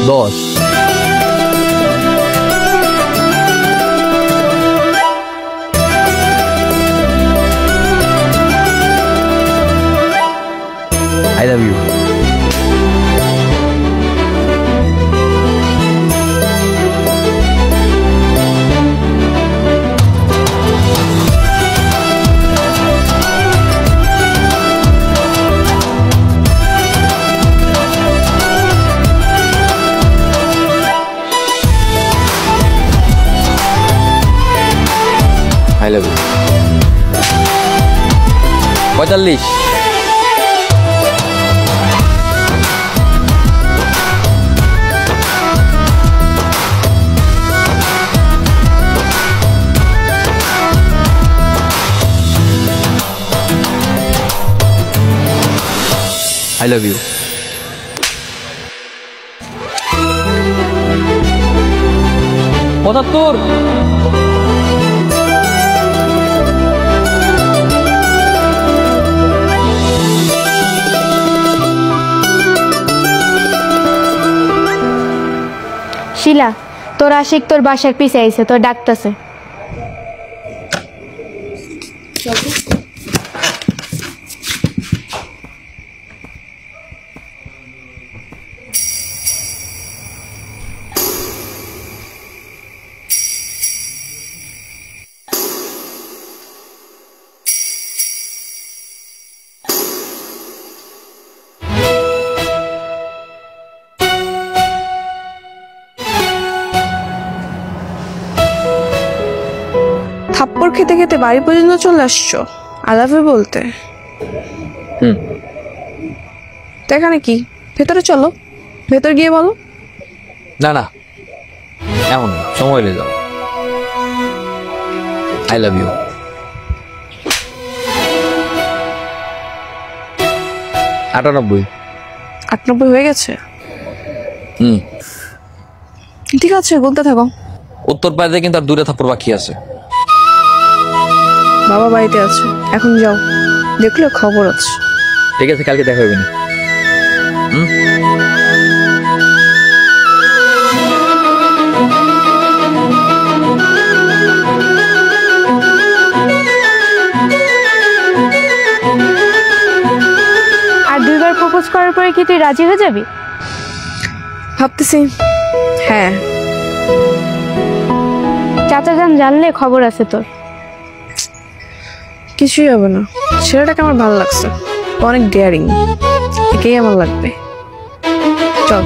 10 I love you. I love you. 45 I love you. 75 শিলা, তোর আশিক তোর বাসার পিছে আইছে, তোর ডাকতেছে। থাপ্পড় খেতে খেতে বাড়ি পর্যন্ত চলে আসছো আই লাভ ইউ বলতে। তো এখানে কি, ভেতরে চলো, ভেতর গিয়ে বলো। না না, এখন সময় হয়ে যাও। I love you. 98 হয়ে গেছে। ঠিক আছে, বলতে থাকো। উত্তর পাড়ে কিন্তু আর 2টা থাপ্পড় বাকি আছে। বাবা বাড়িতে আছে, এখন যাও, দেখলে খবর আছে। ঠিক আছে, কালকে দেখা হবে না। আর 2বার প্রপোজ করার পরে কি তুই রাজি হয়ে যাবি? ভাবতেছি, হ্যাঁ। চাচা যান জানলে খবর আছে তোর। কিছুই হবে না, ছেলেটাকে আমার ভালো লাগছে, অনেক ডেয়ারিং, একেই আমার লাগবে। চল।